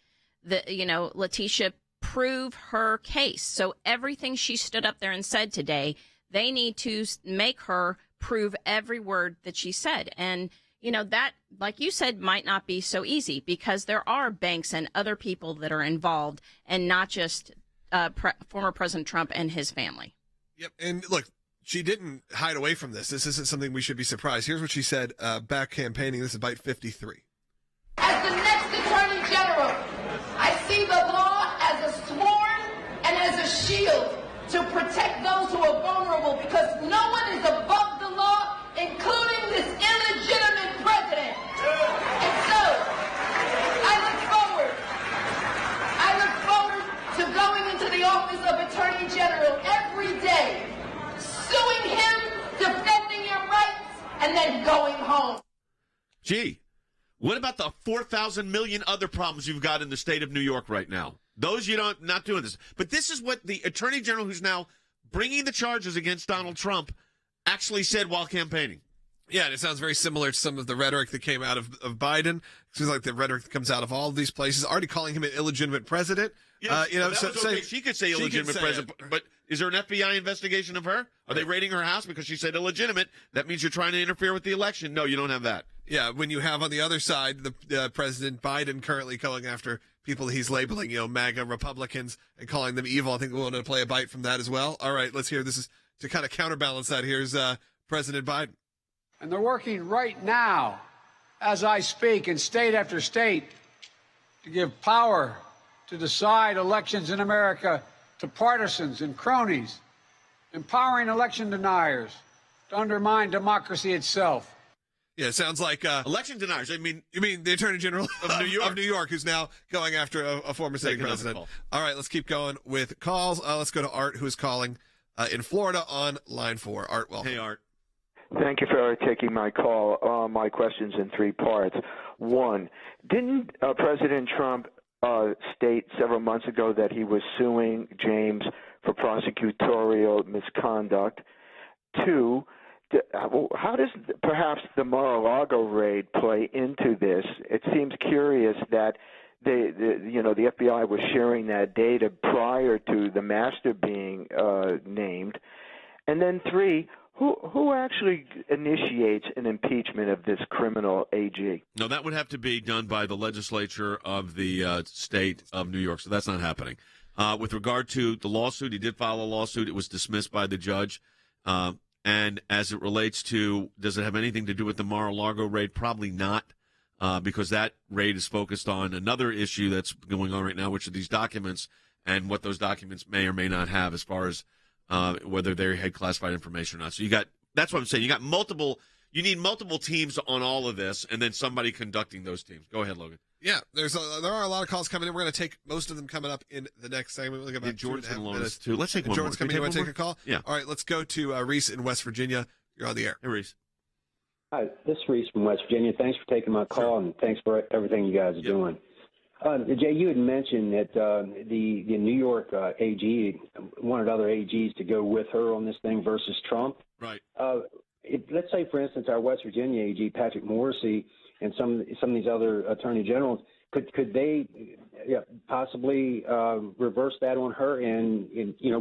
Letitia prove her case. So everything she stood up there and said today, they need to make her prove every word that she said. And that, like you said, might not be so easy because there are banks and other people that are involved and not just former President Trump and his family. Yep. And look, she didn't hide away from this. This isn't something we should be surprised. Here's what she said back campaigning. This is Bite 53. As the next Attorney General, I see the law as a sword and as a shield to protect those who are vulnerable because no one is above the law, including this illegitimate president. And so, I look forward to going into the office of Attorney General every day, suing him, defending your rights, and then going home. Gee, what about the 4,000 million other problems you've got in the state of New York right now? Those not doing this. But this is what the Attorney General who's now bringing the charges against Donald Trump actually said while campaigning. Yeah, and it sounds very similar to some of the rhetoric that came out of Biden. It seems like the rhetoric that comes out of all of these places, already calling him an illegitimate president. Yes, okay. She could say illegitimate president, but is there an FBI investigation of her? Are they raiding her house because she said illegitimate? That means you're trying to interfere with the election. No, you don't have that. Yeah, when you have on the other side the President Biden currently going after people he's labeling, MAGA Republicans and calling them evil. I think we want to play a bite from that as well. All right, let's hear. This is to kind of counterbalance that. Here's President Biden. And they're working right now, as I speak, in state after state to give power to decide elections in America to partisans and cronies, empowering election deniers to undermine democracy itself. Yeah, it sounds like election deniers. You mean the Attorney General of New York, who's now going after a former sitting president. All right, let's keep going with calls. Let's go to Art, who's calling in Florida on line 4. Art, welcome. Hey, Art. Thank you for taking my call. My question's in 3 parts. 1, didn't President Trump state several months ago that he was suing James for prosecutorial misconduct? 2, how does perhaps the Mar-a-Lago raid play into this? It seems curious that the FBI was sharing that data prior to the master being named. And then 3, who actually initiates an impeachment of this criminal AG? No, that would have to be done by the legislature of the state of New York, so that's not happening. With regard to the lawsuit, he did file a lawsuit. It was dismissed by the judge. And as it relates to, does it have anything to do with the Mar-a-Lago raid? Probably not, because that raid is focused on another issue that's going on right now, which are these documents and what those documents may or may not have as far as whether they had classified information or not. So that's what I'm saying. You need multiple teams on all of this, and then somebody conducting those teams. Go ahead, Logan. Yeah, there are a lot of calls coming in. We're going to take most of them coming up in the next segment. We'll about Jordan's going to loan minutes. us too. Let's take one Jordan's more. coming in. You want to take a call? Yeah. All right, let's go to Reese in West Virginia. You're on the air. Hey, Reese. Hi, this is Reese from West Virginia. Thanks for taking my call, and thanks for everything you guys are doing. Jay, you had mentioned that the New York AG wanted other AGs to go with her on this thing versus Trump. Right. Let's say, for instance, our West Virginia AG, Patrick Morrissey, and some of these other attorney generals, could they possibly reverse that on her? And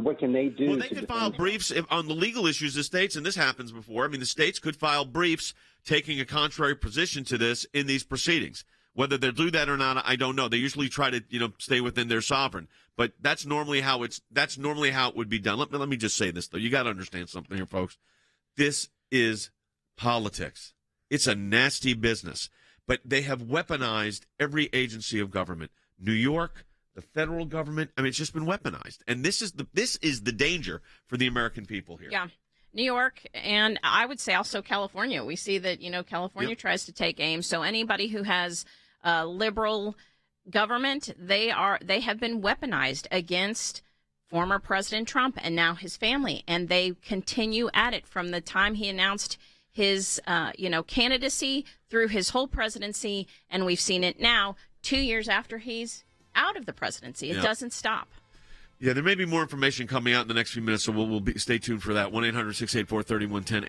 what can they do? Well, they could file briefs on the legal issues. The states, and this happens before. I mean, the states could file briefs taking a contrary position to this in these proceedings. Whether they'll do that or not, I don't know. They usually try to, stay within their sovereign. But that's normally how it would be done. Let me just say this though. You got to understand something here, folks. This is politics. It's a nasty business. But they have weaponized every agency of government. New York, the federal government. I mean, it's just been weaponized. And this is the danger for the American people here. Yeah. New York, and I would say also California. We see that, California tries to take aim. So anybody who has a liberal government, they have been weaponized against former President Trump and now his family. And they continue at it from the time he announced his, candidacy through his whole presidency. And we've seen it now 2 years after he's out of the presidency. It doesn't stop. Yeah, there may be more information coming out in the next few minutes, so we'll stay tuned for that. 1-800-684-3110,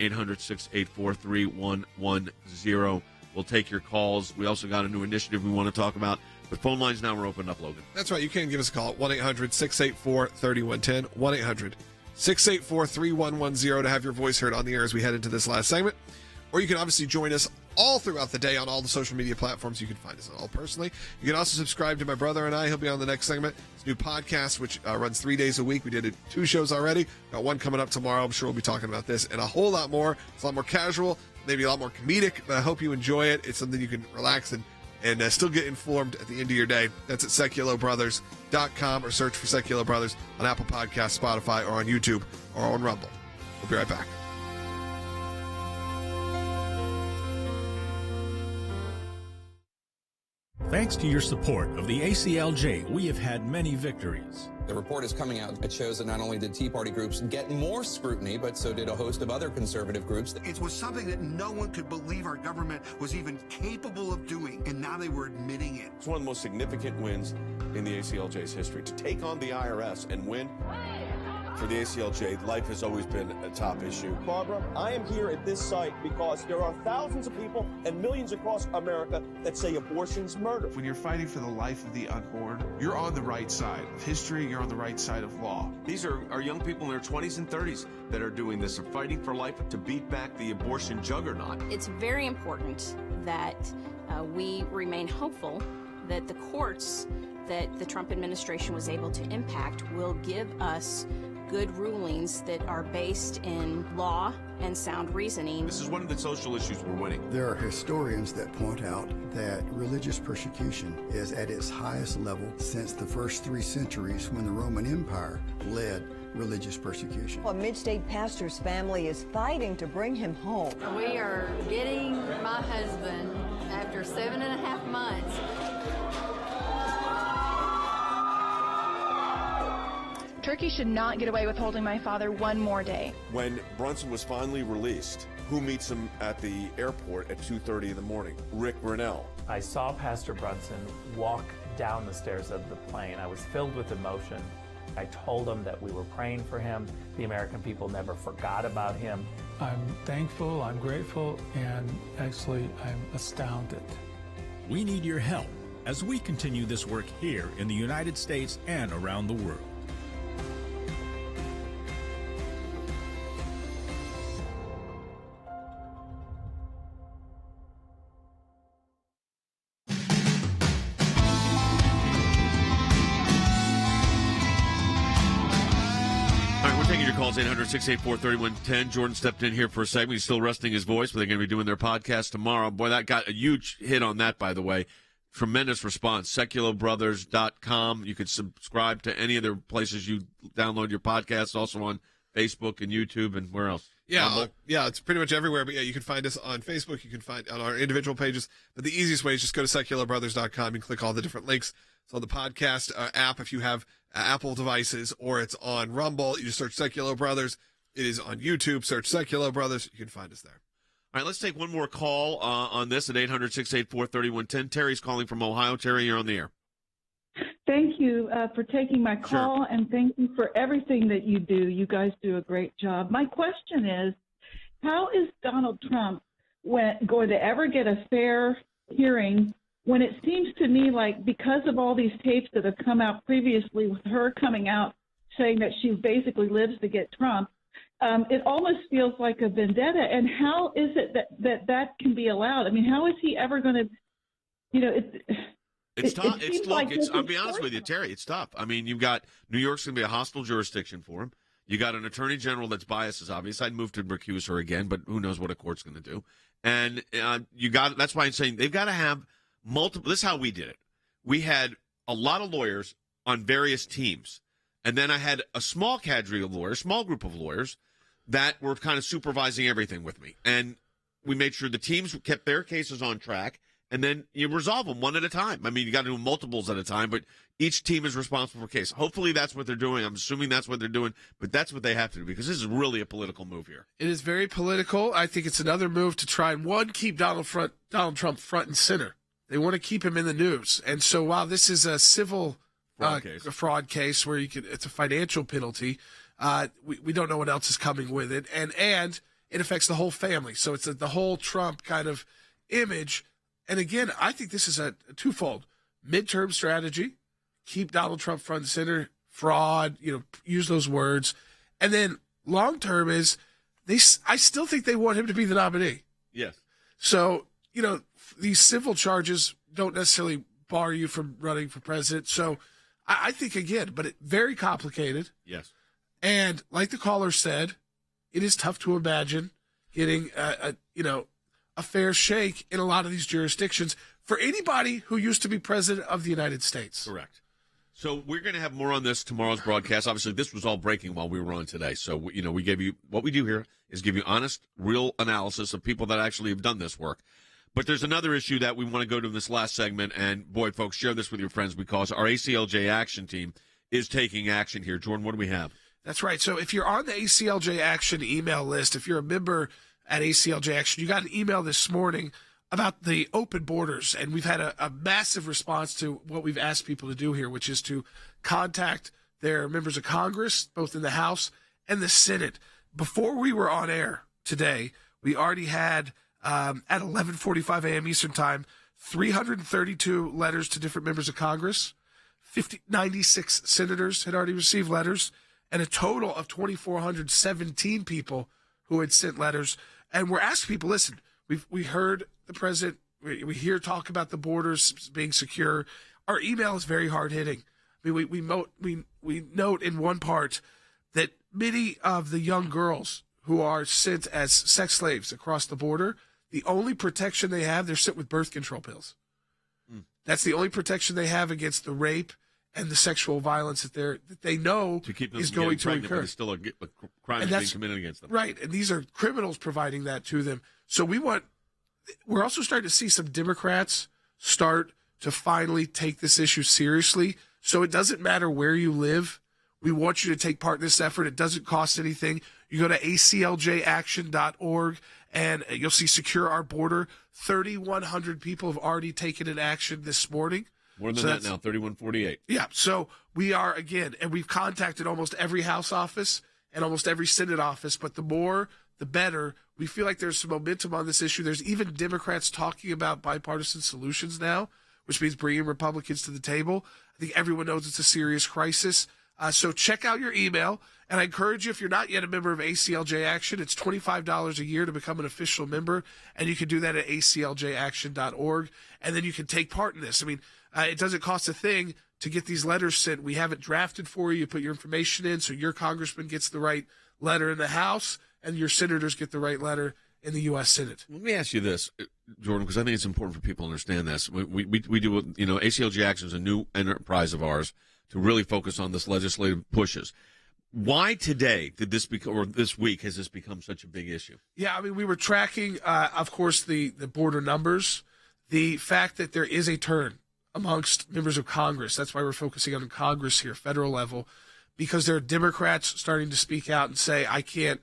800-684-3110. We'll take your calls. We also got a new initiative we want to talk about. But phone lines now are opened up, Logan. That's right. You can give us a call at 1-800-684-3110, 1-800-684-3110 to have your voice heard on the air as we head into this last segment. Or you can obviously join us all throughout the day on all the social media platforms. You can find us on all personally. You can also subscribe to my brother and I. He'll be on the next segment. It's a new podcast, which runs 3 days a week. We did 2 shows already. Got one coming up tomorrow. I'm sure we'll be talking about this and a whole lot more. It's a lot more casual, maybe a lot more comedic, but I hope you enjoy it. It's something you can relax and still get informed at the end of your day. That's at SekulowBrothers.com or search for Sekulow Brothers on Apple Podcasts, Spotify, or on YouTube or on Rumble. We'll be right back. Thanks to your support of the ACLJ, we have had many victories. The report is coming out. It shows that not only did Tea Party groups get more scrutiny, but so did a host of other conservative groups. It was something that no one could believe our government was even capable of doing, and now they were admitting it. It's one of the most significant wins in the ACLJ's history. To take on the IRS and win, for the ACLJ, life has always been a top issue. Barbara, I am here at this site because there are thousands of people and millions across America that say abortion's murder. When you're fighting for the life of the unborn, you're on the right side of history, you're on the right side of law. These are young people in their 20s and 30s that are doing this, are fighting for life to beat back the abortion juggernaut. It's very important that we remain hopeful that the courts that the Trump administration was able to impact will give us good rulings that are based in law and sound reasoning. This is one of the social issues we're winning. There are historians that point out that religious persecution is at its highest level since the first 3 centuries when the Roman Empire led religious persecution. A mid-state pastor's family is fighting to bring him home. We are getting my husband after 7.5 months. Turkey should not get away with holding my father one more day. When Brunson was finally released, who meets him at the airport at 2:30 in the morning? Rick Grinnell. I saw Pastor Brunson walk down the stairs of the plane. I was filled with emotion. I told him that we were praying for him. The American people never forgot about him. I'm thankful, I'm grateful, and actually I'm astounded. We need your help as we continue this work here in the United States and around the world. 800-684-3110. Jordan stepped in here for a segment. He's still resting his voice, but they're going to be doing their podcast tomorrow. Boy, that got a huge hit on that, by the way. Tremendous response. Sekulowbrothers.com. You can subscribe to any of their places you download your podcasts, also on Facebook and YouTube, and where else? Yeah, it's pretty much everywhere. But yeah, you can find us on Facebook. You can find on our individual pages. But the easiest way is just go to sekulowbrothers.com and click all the different links. It's on the podcast app if you have Apple devices, or it's on Rumble. You just search Sekulow Brothers. It is on YouTube. Search Sekulow Brothers. You can find us there. All right, let's take one more call on this at 800-684-3110. Terry's calling from Ohio. Terry, you're on the air. Thank you for taking my call, and thank you for everything that you do. You guys do a great job. My question is, how is Donald Trump going to ever get a fair hearing when it seems to me like, because of all these tapes that have come out previously with her coming out saying that she basically lives to get Trump, it almost feels like a vendetta. And how is it that can be allowed? I mean, how is he ever going to, It's tough. I'll be honest with you, Terry, it's tough. I mean, you've got New York's going to be a hostile jurisdiction for him. You got an attorney general that's biased is obvious. I'd move to recuse her again, but who knows what a court's going to do. And that's why I'm saying they've got to have multiple. This is how we did it. We had a lot of lawyers on various teams. And then I had a small cadre of lawyers, small group of lawyers that were kind of supervising everything with me. And we made sure the teams kept their cases on track. And then you resolve them one at a time. I mean, you got to do multiples at a time, but each team is responsible for a case. Hopefully that's what they're doing. I'm assuming that's what they're doing, but that's what they have to do because this is really a political move here. It is very political. I think it's another move to try and, one, keep Donald Trump front and center. They want to keep him in the news. And so while this is a civil fraud case where it's a financial penalty, we don't know what else is coming with it. And it affects the whole family. So it's the whole Trump kind of image. And again, I think this is a twofold. Midterm strategy, keep Donald Trump front and center, fraud, use those words. And then long-term is I still think they want him to be the nominee. Yes. So, these civil charges don't necessarily bar you from running for president. So I think, again, but very complicated. Yes. And like the caller said, it is tough to imagine getting a fair shake in a lot of these jurisdictions for anybody who used to be president of the United States. Correct. So we're going to have more on this tomorrow's broadcast. Obviously, this was all breaking while we were on today. So, we gave you what we do here is give you honest, real analysis of people that actually have done this work. But there's another issue that we want to go to in this last segment. And boy, folks, share this with your friends because our ACLJ action team is taking action here. Jordan, what do we have? That's right. So if you're on the ACLJ action email list, if you're a member at ACLJ Action, you got an email this morning about the open borders, and we've had a massive response to what we've asked people to do here, which is to contact their members of Congress, both in the House and the Senate. Before we were on air today, we already had, at 11:45 a.m. Eastern Time, 332 letters to different members of Congress. 96 senators had already received letters, and a total of 2,417 people who had sent letters. And we're asking people, listen, we heard the president, we hear talk about the borders being secure. Our email is very hard hitting. I mean, we note in one part that many of the young girls who are sent as sex slaves across the border, the only protection they have, they're sent with birth control pills. That's the only protection they have against the rape and the sexual violence that they know to keep them is going to occur. It's still a crime being committed against them. Right, and these are criminals providing that to them. So we're also starting to see some Democrats start to finally take this issue seriously. So it doesn't matter where you live. We want you to take part in this effort. It doesn't cost anything. You go to acljaction.org and you'll see Secure Our Border. 3,100 people have already taken an action this morning. More than that now, 3,148. Yeah, so we are, again, and we've contacted almost every House office and almost every Senate office, but the more, the better. We feel like there's some momentum on this issue. There's even Democrats talking about bipartisan solutions now, which means bringing Republicans to the table. I think everyone knows it's a serious crisis. So check out your email, and I encourage you, if you're not yet a member of ACLJ Action, it's $25 a year to become an official member, and you can do that at acljaction.org, and then you can take part in this. I mean, it doesn't cost a thing to get these letters sent. We have it drafted for you. You put your information in so your congressman gets the right letter in the House, and your senators get the right letter in the U.S. Senate. Let me ask you this, Jordan, because I think it's important for people to understand this. We do, ACLJ Action is a new enterprise of ours to really focus on this legislative pushes. Why today did this become, or this week has this become such a big issue? Yeah, I mean, we were tracking, of course, the border numbers, the fact that there is a turn amongst members of Congress. That's why we're focusing on Congress here, federal level, because there are Democrats starting to speak out and say, I can't.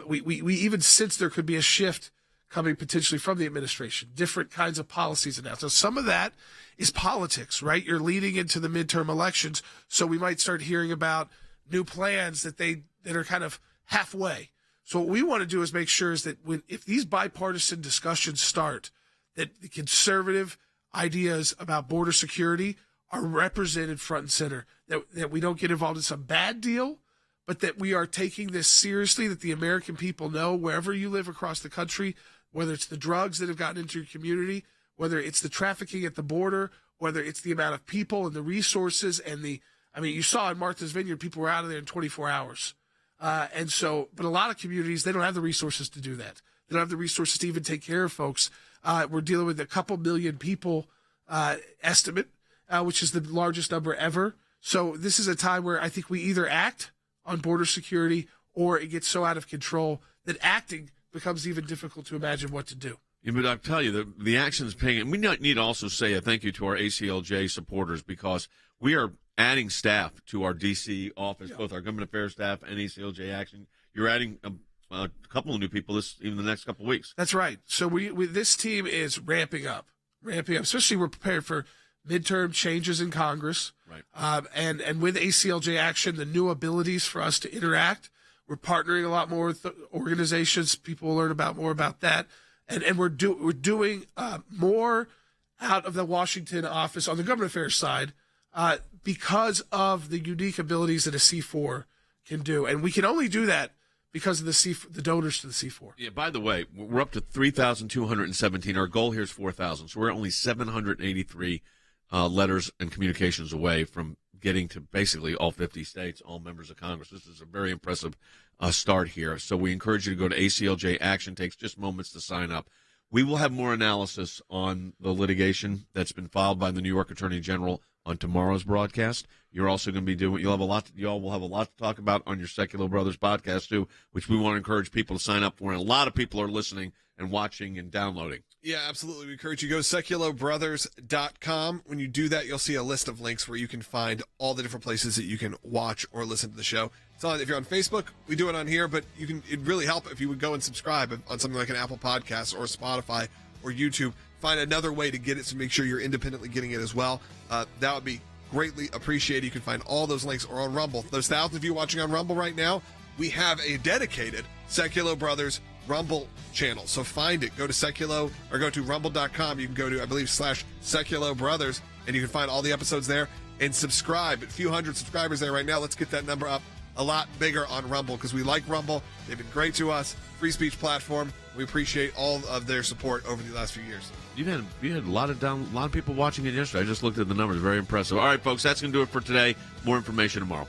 We even sense there could be a shift coming potentially from the administration, different kinds of policies announced. So some of that is politics, right? You're leading into the midterm elections, so we might start hearing about new plans that are kind of halfway. So what we want to do is make sure is that if these bipartisan discussions start, that the conservative ideas about border security are represented front and center, that we don't get involved in some bad deal, but that we are taking this seriously, that the American people know wherever you live across the country, whether it's the drugs that have gotten into your community, whether it's the trafficking at the border, whether it's the amount of people and the resources and you saw in Martha's Vineyard, people were out of there in 24 hours. But a lot of communities, they don't have the resources to do that. They don't have the resources to even take care of folks. We're dealing with a couple million people estimate, which is the largest number ever. So this is a time where I think we either act on border security, or it gets so out of control that acting becomes even difficult to imagine what to do. Yeah, but I'll tell you, the action is paying. And we need to also say a thank you to our ACLJ supporters, because we are adding staff to our D.C. office, both our government affairs staff and ACLJ Action. You're adding a couple of new people even the next couple of weeks. That's right. So this team is ramping up, especially we're prepared for midterm changes in Congress. Right. And with ACLJ Action, the new abilities for us to interact, we're partnering a lot more with organizations. People will learn more about that. And we're doing more out of the Washington office on the government affairs side because of the unique abilities that a C4 can do. And we can only do that because of the donors to the C4. Yeah, by the way, we're up to 3,217. Our goal here is 4,000. So we're only 783 letters and communications away from getting to basically all 50 states, all members of Congress. This is a very impressive start here. So we encourage you to go to ACLJ Action. Takes just moments to sign up. We will have more analysis on the litigation that's been filed by the New York Attorney General on tomorrow's broadcast. You're also going to be doing. Y'all will have a lot to talk about on your Sekulow Brothers podcast too, which we want to encourage people to sign up for. And a lot of people are listening and watching and downloading. Yeah, absolutely. We encourage you to go to SekulowBrothers.com. When you do that, you'll see a list of links where you can find all the different places that you can watch or listen to the show. If you're on Facebook, we do it on here, but it'd really help if you would go and subscribe on something like an Apple Podcast or Spotify or YouTube. Find another way to get it, so make sure you're independently getting it as well. That would be greatly appreciated. You can find all those links or on Rumble. Those thousands of you watching on Rumble right now, we have a dedicated Sekulow Brothers Rumble channel. So find it. Go to Sekulow or go to rumble.com. You can go to, I believe, /Sekulow Brothers, and you can find all the episodes there and subscribe. A few hundred subscribers there right now. Let's get that number up a lot bigger on Rumble, because we like Rumble. They've been great to us. Free speech platform. We appreciate all of their support over the last few years. You had a lot of people watching it yesterday. I just looked at the numbers. Very impressive. All right, folks, that's going to do it for today. More information tomorrow.